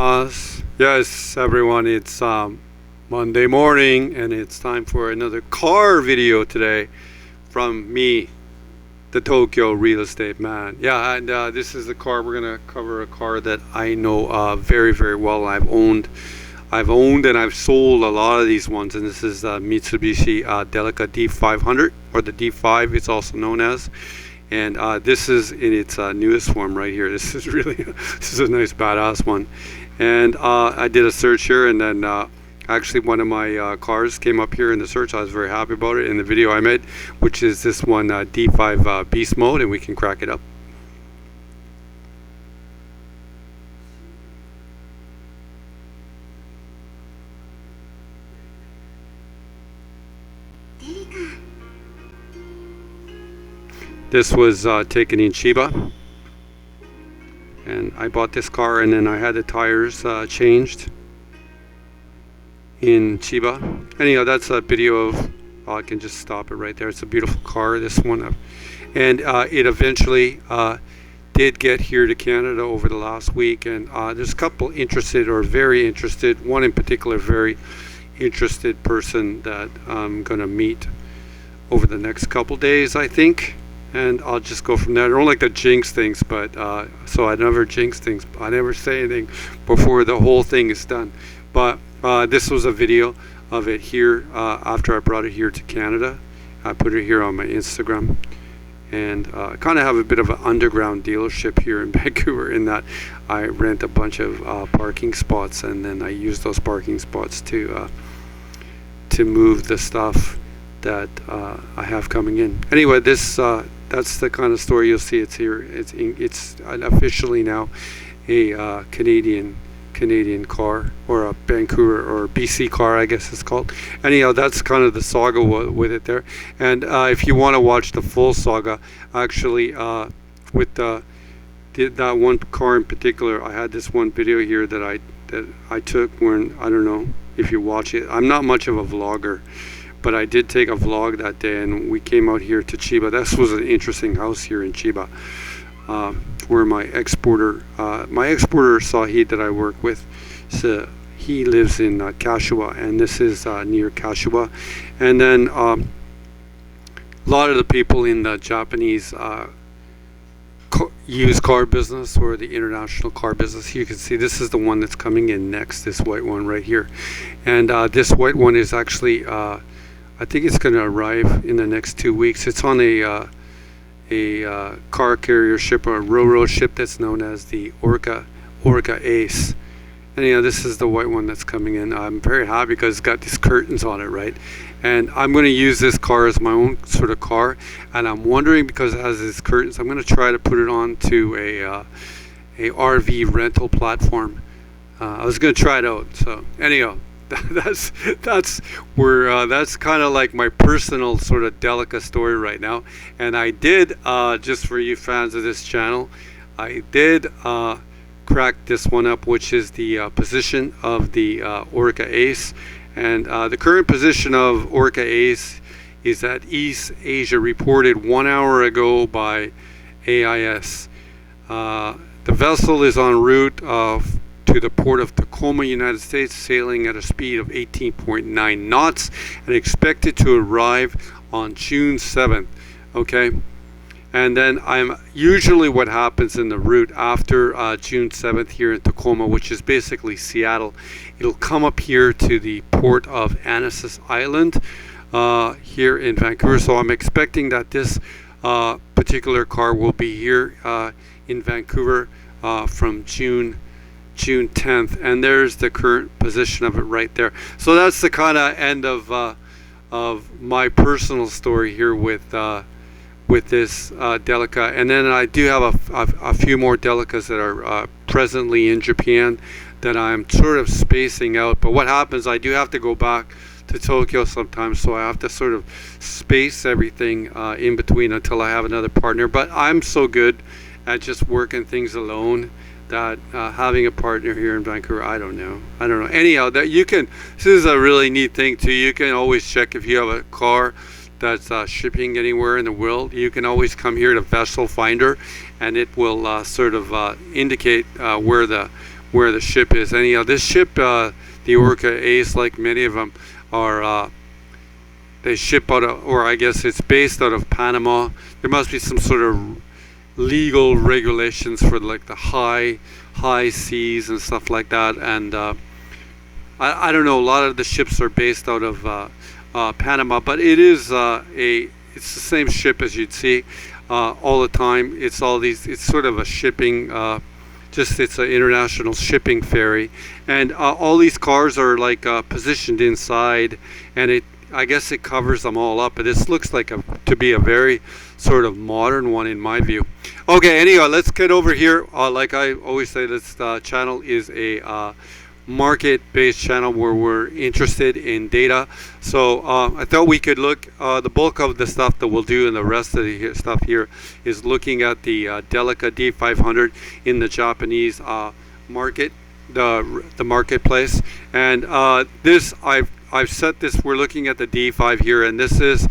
Yes, everyone, it's Monday morning and it's time for another car video today from me, the Tokyo real estate man. Yeah, and this is the car. We're going to cover a car that I know very, very well. I've owned and I've sold a lot of these ones, and this is Mitsubishi Delica D500, or the D5 it's also known as. And this is in its newest form right here. This is really, this is a nice badass one. And I did a search here, and then actually one of my cars came up here in the search. I was very happy about it in the video I made, which is this one D5 Beast Mode, and we can crack it up. Delica. This was taken in Chiba, and I bought this car, and then I had the tires changed in Chiba. Anyhow, that's a video of, I can just stop it right there. It's a beautiful car, this one. And it eventually did get here to Canada over the last week, and there's a couple interested, or very interested, one in particular very interested person that I'm gonna meet over the next couple days, I think. And I'll just go from there. I don't like to jinx things, but so I never jinx things. I never say anything before the whole thing is done. But this was a video of it here after I brought it here to Canada. I put it here on my Instagram, and I kind of have a bit of an underground dealership here in Vancouver, in that I rent a bunch of parking spots, and then I use those parking spots to move the stuff that I have coming in. Anyway, this that's the kind of story you'll see. It's here. It's officially now a Canadian car, or a Vancouver or BC car, I guess it's called. Anyhow, that's kind of the saga with it there. And if you want to watch the full saga, actually, with that one car in particular, I had this one video here that I took when, I don't know if you watch it. I'm not much of a vlogger, but I did take a vlog that day, and we came out here to Chiba. This was an interesting house here in Chiba, where my exporter Sahid that I work with, so he lives in Kashiwa, and this is near Kashiwa. And then a lot of the people in the Japanese used car business, or the international car business, you can see this is the one that's coming in next, this white one right here. And this white one is actually I think it's going to arrive in the next 2 weeks. It's on a car carrier ship, or a railroad ship, that's known as the Orca Ace. Anyhow, this is the white one that's coming in. I'm very happy because it's got these curtains on it, right? And I'm going to use this car as my own sort of car, and I'm wondering, because it has these curtains, I'm going to try to put it onto a RV rental platform. I was going to try it out. So anyhow, that's where that's kind of like my personal sort of Delica story right now. And I did, just for you fans of this channel, I did crack this one up, which is the position of the Orca Ace. And the current position of Orca Ace is at East Asia, reported 1 hour ago by AIS. The vessel is en route to the port of Tacoma, United States, sailing at a speed of 18.9 knots, and expected to arrive on June 7th. Okay, and then usually what happens in the route after June 7th here in Tacoma, which is basically Seattle, it'll come up here to the port of Annacis Island here in Vancouver. So I'm expecting that this particular car will be here in Vancouver from June 10th, and there's the current position of it right there. So that's the kind of end of my personal story here with this Delica. And then I do have a few more Delicas that are presently in Japan that I'm sort of spacing out. But what happens, I do have to go back to Tokyo sometimes, so I have to sort of space everything in between until I have another partner. But I'm so good at just working things alone that having a partner here in Vancouver, I don't know. Anyhow, that you can, this is a really neat thing too. You can always check if you have a car that's shipping anywhere in the world. You can always come here to Vessel Finder, and it will sort of indicate where where the ship is. Anyhow, this ship, the Orca Ace, like many of them, are they ship out of, or I guess it's based out of Panama. There must be some sort of legal regulations for like the high seas and stuff like that. And I don't know. A lot of the ships are based out of Panama, but it is it's the same ship as you'd see all the time. It's all these. It's sort of a shipping. It's an international shipping ferry, and all these cars are like positioned inside, and I guess it covers them all up. But this looks like to be a very sort of modern one in my view. Okay, anyway, let's get over here. Like I always say, this channel is a market-based channel where we're interested in data. So I thought we could look, the bulk of the stuff that we'll do and the rest of the stuff here is looking at the Delica D500 in the Japanese market, the marketplace. And this, I've set this, we're looking at the D5 here, and this is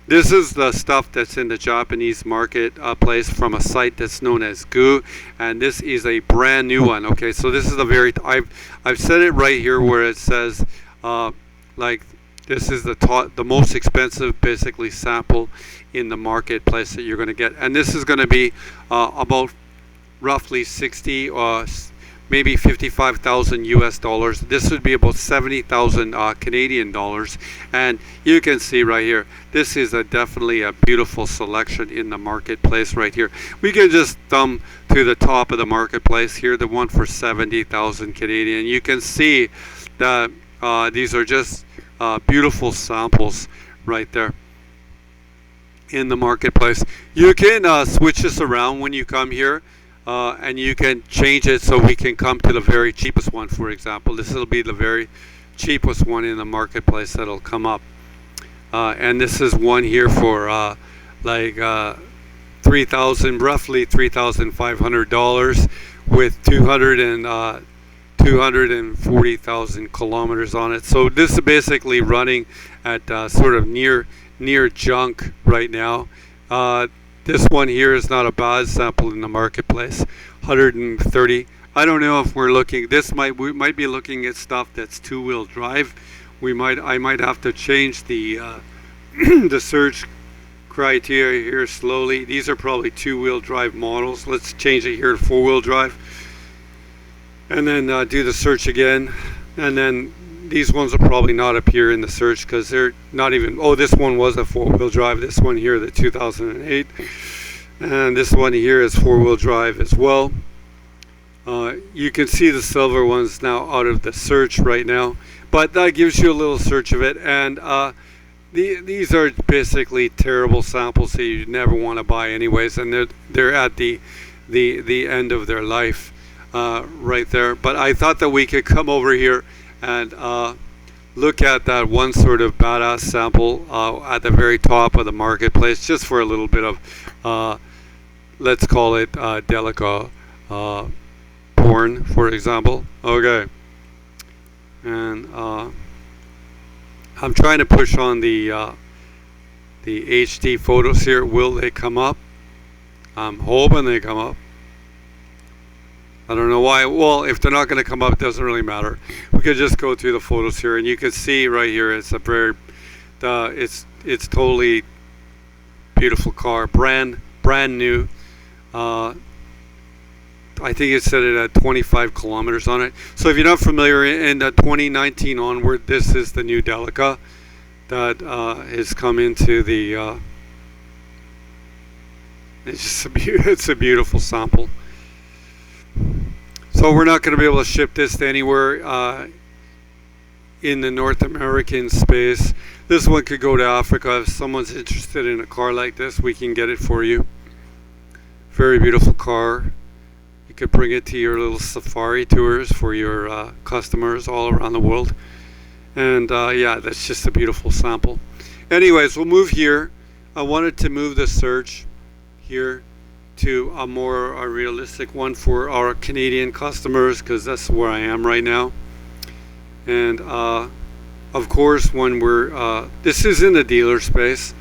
the stuff that's in the Japanese market place from a site that's known as GU, and this is a brand new one. Okay, so this is a very I've set it right here where it says like this is the most expensive basically sample in the marketplace that you're going to get, and this is going to be about roughly 60 or maybe 55,000 US dollars. This would be about 70,000 Canadian dollars. And you can see right here, this is definitely a beautiful selection in the marketplace right here. We can just thumb to the top of the marketplace here, the one for 70,000 Canadian. You can see that these are just beautiful samples right there in the marketplace. You can switch this around when you come here. And you can change it so we can come to the very cheapest one. For example, this will be the very cheapest one in the marketplace that'll come up. And this is one here for like roughly $3,500 with 240,000 kilometers on it. So this is basically running at sort of near junk right now. This one here is not a bad sample in the marketplace, 130. I don't know if we're looking. We might be looking at stuff that's two-wheel drive. I might have to change the the search criteria here slowly. These are probably two-wheel drive models. Let's change it here to four-wheel drive, and then do the search again. And then these ones will probably not appear in the search because they're not even. Oh, this one was a four-wheel drive. This one here, the 2008, and this one here is four-wheel drive as well. You can see the silver ones now out of the search right now, but that gives you a little search of it. And these are basically terrible samples that you never want to buy anyways, and they're at the end of their life right there. But I thought that we could come over here and look at that one sort of badass sample at the very top of the marketplace, just for a little bit of let's call it delica porn, for example. Okay, and I'm trying to push on the HD photos here. Will they come up? I'm hoping they come up. I don't know why. Well, if they're not going to come up, it doesn't really matter. We could just go through the photos here, and you can see right here it's a very, it's totally beautiful car, brand new. I think it said it had 25 kilometers on it. So if you're not familiar, in 2019 onward, this is the new Delica that has come into the. It's a beautiful sample. So we're not going to be able to ship this to anywhere in the North American space. This one could go to Africa. If someone's interested in a car like this, we can get it for you. Very beautiful car. You could bring it to your little safari tours for your customers all around the world. And yeah, that's just a beautiful sample. Anyways, we'll move here. I wanted to move the search here to a more realistic one for our Canadian customers, because that's where I am right now. And of course, when we're this is in the dealer space.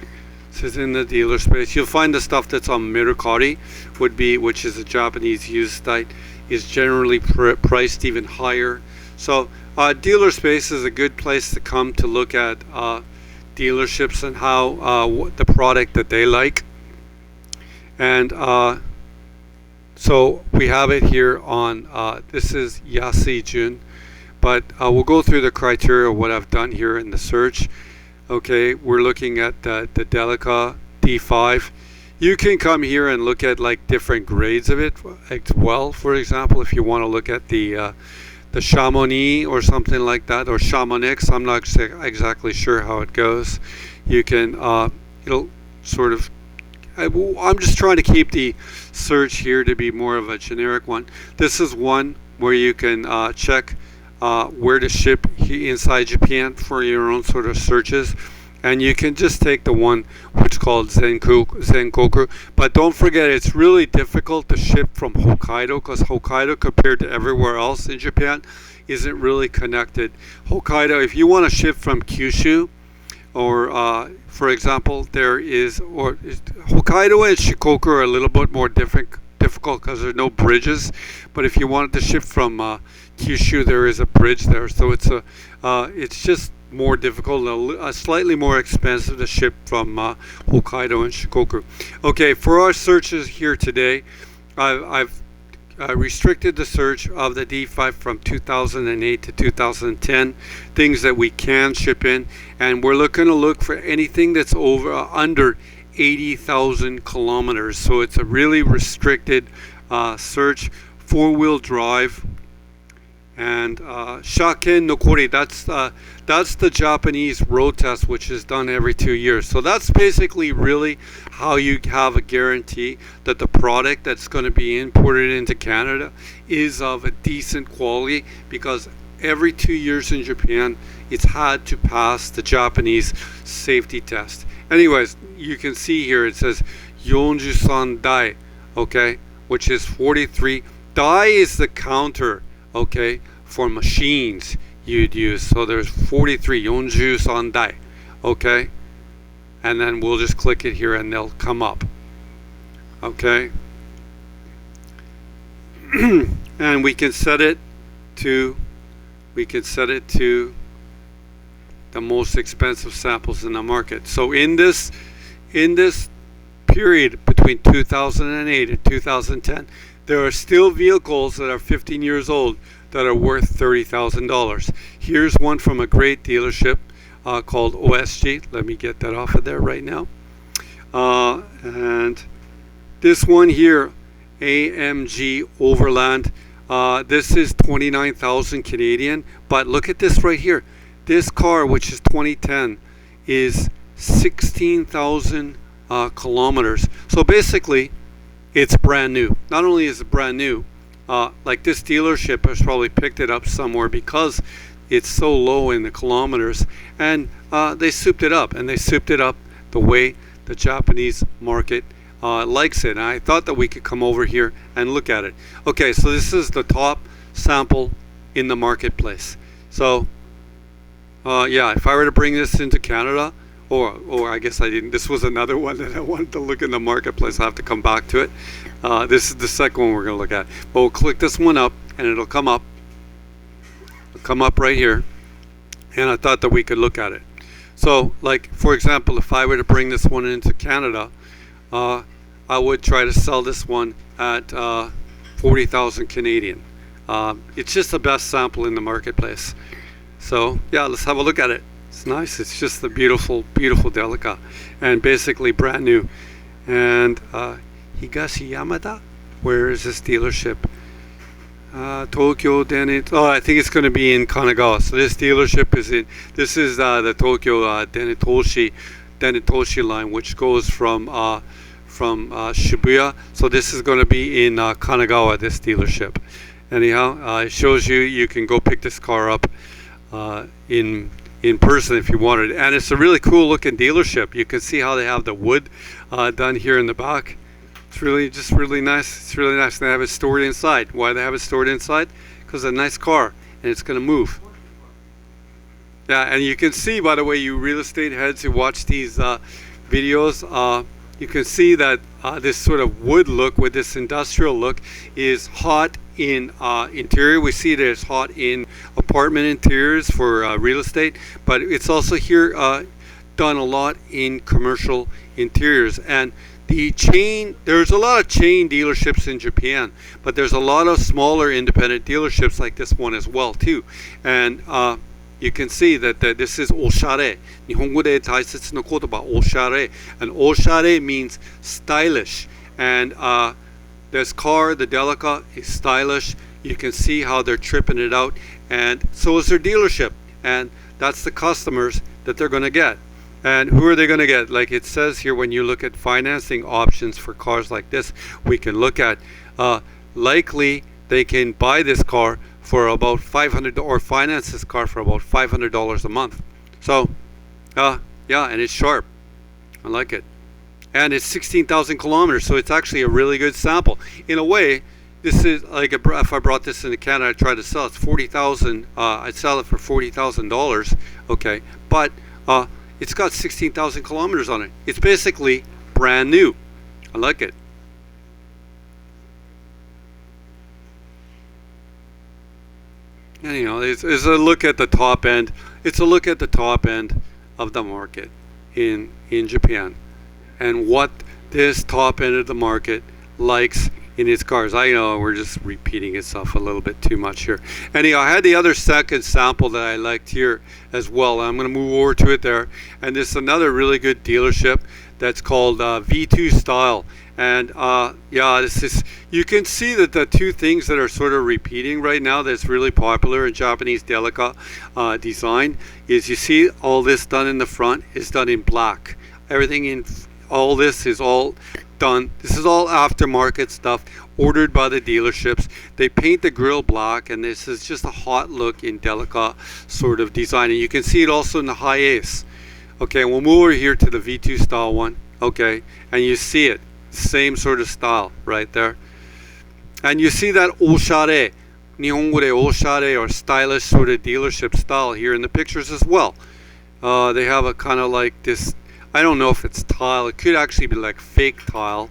This is in the dealer space. You'll find the stuff that's on Mercari, which is a Japanese used site. is generally priced even higher. So dealer space is a good place to come to look at dealerships and how the product that they like. And so we have it here on this is Yasijun, but we'll go through the criteria of what I've done here in the search. Okay, we're looking at the delica D5. You can come here and look at like different grades of it as well. For example, if you want to look at the Chamonix or something like that, or Chamonix, I'm not exactly sure how it goes. You can it'll sort of, I'm just trying to keep the search here to be more of a generic one. This is one where you can check where to ship inside Japan for your own sort of searches. And you can just take the one which is called Zenkoku. But don't forget, it's really difficult to ship from Hokkaido, because Hokkaido, compared to everywhere else in Japan, isn't really connected. Hokkaido, if you want to ship from Kyushu, or for example, Hokkaido and Shikoku are a little bit more difficult because there's no bridges. But if you wanted to ship from Kyushu, there is a bridge there, so it's just more difficult, slightly more expensive to ship from Hokkaido and Shikoku. Okay, for our searches here today, I've restricted the search of the D5 from 2008 to 2010, things that we can ship in, and we're looking to look for anything that's under 80,000 kilometers. So it's a really restricted search. 4-wheel drive. And Shaken Nokori, that's the Japanese road test, which is done every 2 years. So that's basically really how you have a guarantee that the product that's going to be imported into Canada is of a decent quality, because every 2 years in Japan it's had to pass the Japanese safety test. Anyways, you can see here it says Yonjusan Dai, okay, which is 43. Dai is the counter, okay, for machines you'd use. So there's 43 Yonjusan Dai, okay, and then we'll just click it here and they'll come up, okay. And we can set it to the most expensive samples in the market. So in this period between 2008 and 2010, there are still vehicles that are 15 years old that are worth $30,000. Here's one from a great dealership called OSG. Let me get that off of there right now. And this one here, AMG Overland, this is 29,000 Canadian. But look at this right here. This car, which is 2010, is 16,000 kilometers. So basically, it's brand new. Not only is it brand new, like this dealership has probably picked it up somewhere because it's so low in the kilometers, and they souped it up, and they souped it up the way the Japanese market likes it. And I thought that we could come over here and look at it. Okay, so this is the top sample in the marketplace. So yeah, if I were to bring this into Canada, or I guess I didn't. This was another one that I wanted to look in the marketplace. I'll have to come back to it. This is the second one we're going to look at. But we'll click this one up, and it'll come up. It'll come up right here. And I thought that we could look at it. So, like, for example, if I were to bring this one into Canada, I would try to sell this one at 40,000 Canadian. It's just the best sample in the marketplace. So, yeah, let's have a look at it. It's nice. It's just a beautiful, beautiful delica, and basically brand new. And Higashi Yamada, where is this dealership? Tokyo Denit. Oh, I think it's going to be in Kanagawa. So this dealership is in. This is the Tokyo Denitoshi line, which goes from Shibuya. So this is going to be in Kanagawa. This dealership. Anyhow, it shows you can go pick this car up in person if you wanted. And it's a really cool looking dealership. You can see how they have the wood done here in the back. It's really just really nice. It's really nice. They have it stored inside. Why they have it stored inside? Because it's a nice car and it's going to move. Yeah, and you can see, by the way, you real estate heads who watch these videos, you can see that this sort of wood look with this industrial look is hot in interior. We see that it's hot in apartment interiors for real estate, but it's also here done a lot in commercial interiors. And there's a lot of chain dealerships in Japan, but there's a lot of smaller independent dealerships like this one as well too. And you can see that this is oshare. 日本語で大切な言葉 oshare. And oshare means stylish. And this car, the Delica, is stylish. You can see how they're tripping it out. And so is their dealership. And that's the customers that they're going to get. And who are they going to get? Like it says here, when you look at financing options for cars like this, we can look at likely they can buy this car for about $500 or finance this car for about $500 a month. So yeah, and it's sharp. I like it. And it's 16,000 kilometers, so it's actually a really good sample. In a way, this is like if I brought this into Canada, I'd try to sell it. It's 40,000. I'd sell it for $40,000. Okay, but it's got 16,000 kilometers on it. It's basically brand new. I like it. And you know, it's a look at the top end. It's a look at the top end of the market in Japan, and what this top end of the market likes in its cars. I know we're just repeating itself a little bit too much here. Anyhow, I had the other second sample that I liked here as well. I'm going to move over to it there. And this is another really good dealership that's called V2 Style. And yeah, this is, you can see that the two things that are sort of repeating right now that's really popular in Japanese Delica design is, you see all this done in the front is done in black. Everything in all this is all done. This is all aftermarket stuff ordered by the dealerships. They paint the grille black, and this is just a hot look in Delica sort of design. And you can see it also in the high ace. Okay, we'll move over here to the V2 style one. Okay, and you see it, same sort of style right there. And you see that oshare, Nihongo de oshare, or stylish sort of dealership style here in the pictures as well. They have a kind of like this, I don't know if it's tile, it could actually be like fake tile,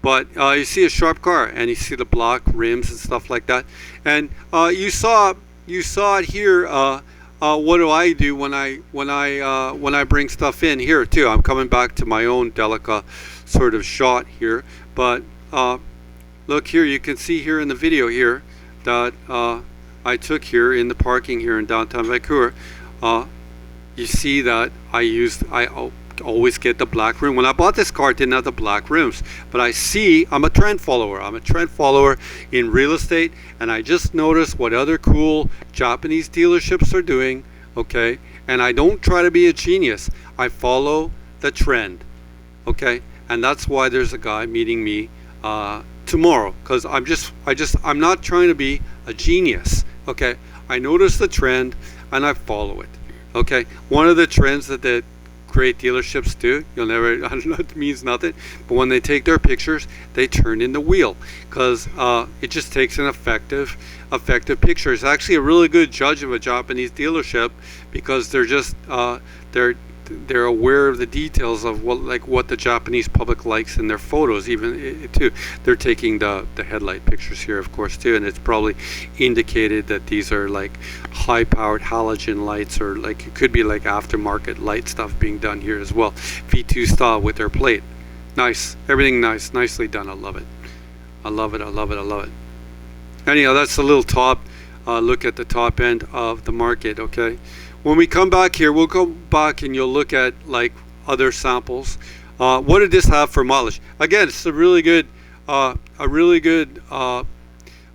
but you see a sharp car, and you see the block rims and stuff like that. And you saw it here. What do I do when I bring stuff in here too? I'm coming back to my own Delica sort of shot here, but look here, you can see here in the video here that I took here in the parking here in downtown Vancouver. You see that I always get the black rim. When I bought this car, it didn't have the black rims, but I'm a trend follower. I'm a trend follower in real estate, and I just noticed what other cool Japanese dealerships are doing. Okay, and I don't try to be a genius. I follow the trend. Okay, and that's why there's a guy meeting me tomorrow, because I'm not trying to be a genius. Okay, I notice the trend and I follow it. Okay, one of the trends that the great dealerships do, you'll never, I don't know, it means nothing, but when they take their pictures, they turn in the wheel, because it just takes an effective picture. It's actually a really good judge of a Japanese dealership, because they're just they're aware of the details of what the Japanese public likes in their photos, even too. They're taking the headlight pictures here, of course, too, and it's probably indicated that these are like high-powered halogen lights, or like it could be like aftermarket light stuff being done here as well. V2 style with their plate. Nice, everything nice, nicely done. I love it. I love it. I love it. I love it. Anyhow, that's a little top look at the top end of the market. Okay. When we come back here, we'll go back and you'll look at like other samples. What did this have for mileage? Again, it's a really good,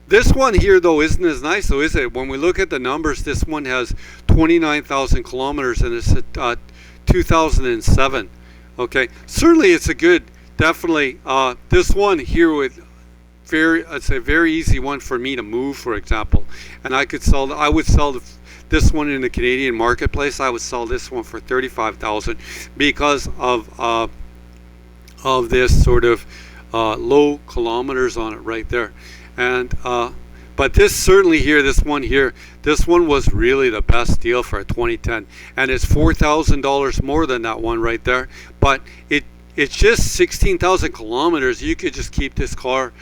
this one here though isn't as nice though, is it? When we look at the numbers, this one has 29,000 kilometers and it's 2007. Okay, certainly it's a good, definitely. This one here with it's a very easy one for me to move, for example, and I would sell this one in the Canadian marketplace. I would sell this one for $35,000 because of this sort of low kilometers on it right there. And but this certainly here, this one was really the best deal for a 2010, and it's $4,000 more than that one right there. But it's just 16,000 kilometers. You could just keep this car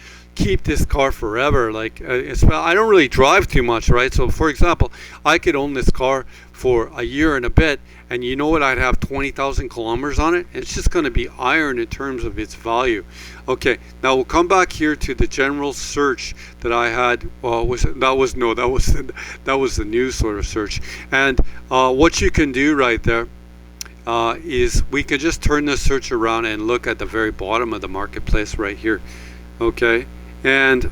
keep this car forever. Like I don't really drive too much, right? So for example, I could own this car for a year and a bit, and you know what? I'd have 20,000 kilometers on it. It's just going to be iron in terms of its value. Okay, now we'll come back here to the general search that I had. That was the news sort of search. And what you can do right there is we can just turn the search around and look at the very bottom of the marketplace right here. Okay, and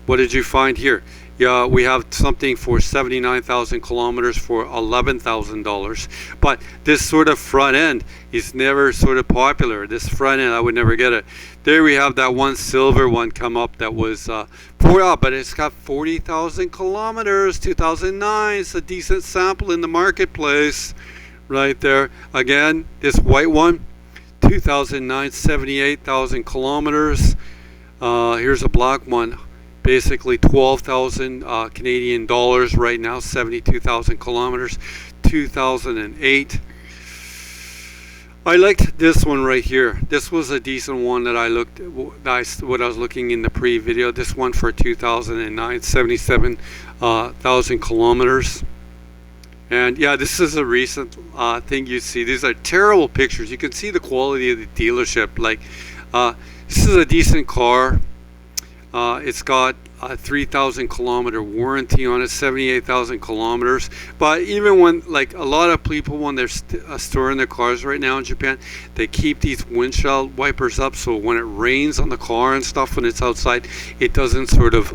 what did you find here? Yeah, we have something for 79,000 kilometers for $11,000, but this sort of front end is never sort of popular. This front end, I would never get it. There we have that one silver one come up that was but it's got 40,000 kilometers, 2009. It's a decent sample in the marketplace right there. Again, this white one, 2009, 78,000 kilometers. Here's a black one. Basically 12,000 Canadian dollars right now, 72,000 kilometers, 2008. I liked this one right here. This was a decent one that I looked at, what I was looking in the pre-video. This one for 2009, 77,000 kilometers. And yeah, this is a recent thing you see. These are terrible pictures. You can see the quality of the dealership. Like, this is a decent car. It's got a 3,000 kilometer warranty on it, 78,000 kilometers. But even when, like, a lot of people, when they're storing their cars right now in Japan, they keep these windshield wipers up, so when it rains on the car and stuff when it's outside, it doesn't sort of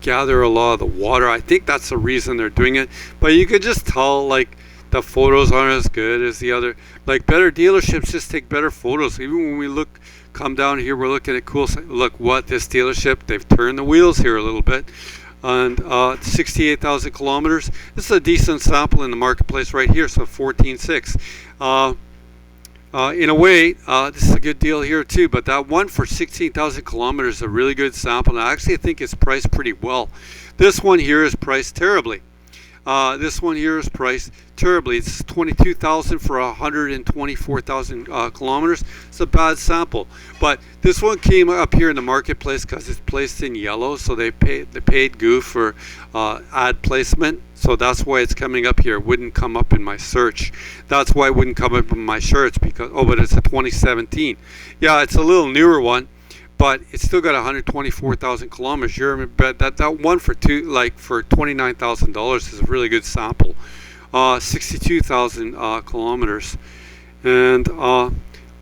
gather a lot of the water. I think that's the reason they're doing it. But you could just tell, like, the photos aren't as good as the other. Like, better dealerships just take better photos. Even when we come down here, we're looking at cool. Look what this dealership, they've turned the wheels here a little bit, and 68,000 kilometers. This is a decent sample in the marketplace right here, so 14.6. In a way, this is a good deal here too, but that one for 16,000 kilometers is a really good sample, and I actually think it's priced pretty well. This one here is priced terribly. This one here is priced terribly. It's 22,000 for 124,000 kilometers. It's a bad sample, but this one came up here in the marketplace because it's placed in yellow, so they paid Goof for ad placement. So that's why it's coming up here. It wouldn't come up in my search. That's why it wouldn't come up in my search, because but it's a 2017. Yeah, it's a little newer one, but it's still got 124,000 kilometers. You bet that one for $29,000 is a really good sample. 62,000 kilometers. And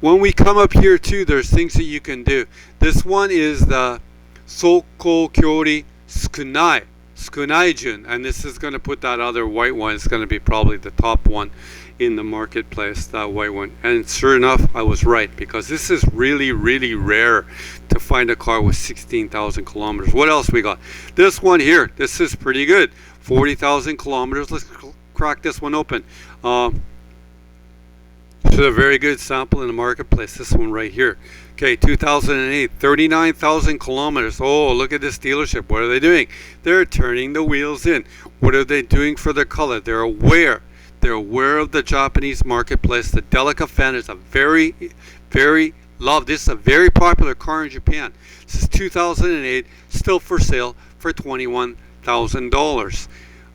when we come up here too, there's things that you can do. This one is the Soko Kyori Tsukunaijun, and this is going to put that other white one. It's going to be probably the top one in the marketplace, that white one. And sure enough, I was right, because this is really, really rare to find a car with 16,000 kilometers. What else we got? This one here, this is pretty good. 40,000 kilometers. Let's crack this one open. This is a very good sample in the marketplace, this one right here. Okay, 2008, 39,000 kilometers. Oh, look at this dealership. What are they doing? They're turning the wheels in. What are they doing for the color? They're aware of the Japanese marketplace. The Delica fan is a very, very loved. This is a very popular car in Japan. This is 2008, still for sale for $21,000.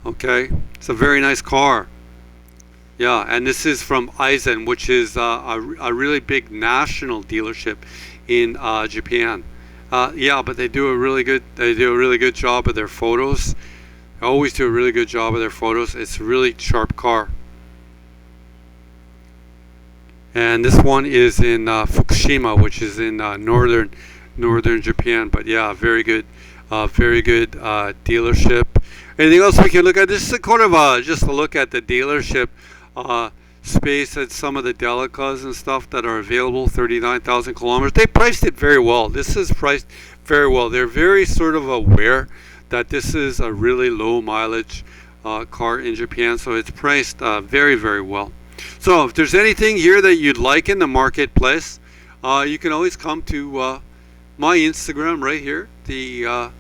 Okay, it's a very nice car. Yeah, and this is from Aizen, which is a really big national dealership in Japan. Yeah, but they do a really good job of their photos. They always do a really good job of their photos. It's a really sharp car. And this one is in Fukushima, which is in northern Japan. But yeah, very good dealership. Anything else we can look at? This is kind of just a look at the dealership space at some of the Delicas and stuff that are available. 39,000 kilometers. They priced it very well. This is priced very well. They're very sort of aware that this is a really low mileage car in Japan, so it's priced very, very well. So if there's anything here that you'd like in the marketplace, you can always come to my Instagram right here, the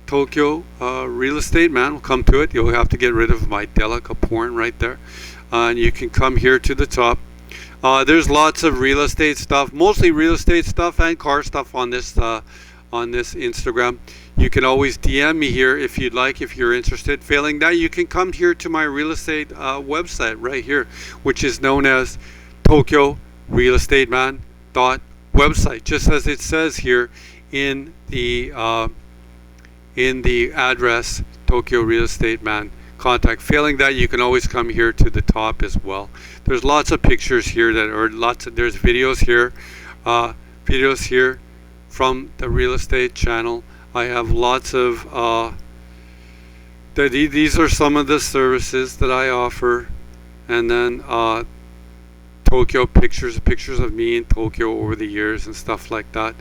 Tokyo Real Estate Man. Will come to it. You'll have to get rid of my Delica porn right there. And you can come here to the top. There's lots of real estate stuff, mostly real estate stuff and car stuff on this on this Instagram. You can always DM me here if you'd like, if you're interested. Failing that, you can come here to my real estate website right here, which is known as Tokyo Real Estate Man website, just as it says here in the address, Tokyo Real Estate Man contact. Failing that, you can always come here to the top as well. There's lots of pictures here there's videos here from the real estate channel. I have lots of these are some of the services that I offer, and then Tokyo pictures of me in Tokyo over the years and stuff like that.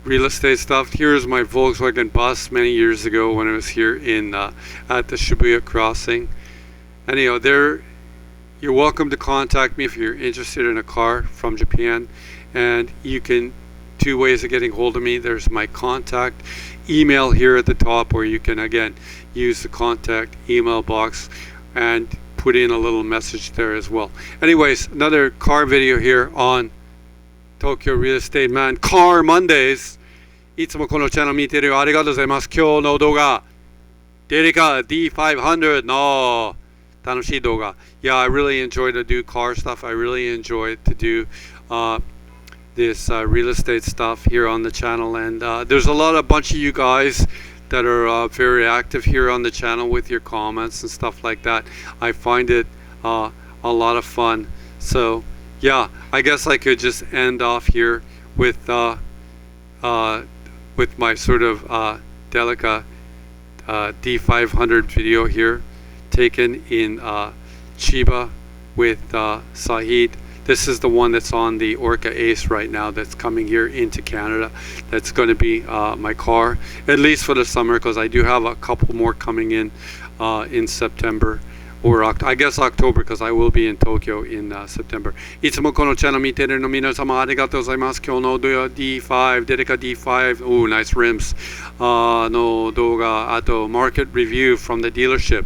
Real estate stuff. Here's my Volkswagen bus many years ago when I was here in at the Shibuya crossing. Anyhow, you're welcome to contact me if you're interested in a car from Japan, and you can two ways of getting hold of me. There's my contact email here at the top, where you can again use the contact email box and put in a little message there as well. Anyways, another car video here on Tokyo Real Estate Man Car Mondays. いつもこのチャンネル見てるよ。ありがとうございます。今日の動画、delica D500 の楽しい動画。Yeah, I really enjoy to do car stuff. I really enjoy to do this real estate stuff here on the channel, and there's a bunch of you guys that are very active here on the channel with your comments and stuff like that. I find it a lot of fun. So yeah, I guess I could just end off here with my sort of delica D500 video here, taken in Chiba with Sahid. This is the one that's on the Orca Ace right now, that's coming here into Canada. That's going to be my car, at least for the summer, because I do have a couple more coming in September, or I guess October, because I will be in Tokyo in September. いつもこのチャンネル見てるの皆様ありがとうございます。今日のD5、delica D5、oh, nice rims の動画、あと market review from the dealership。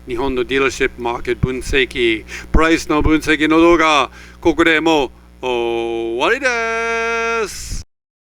日本のディーラーシップマーケット分析、プライスの分析の動画、ここでもう終わりです。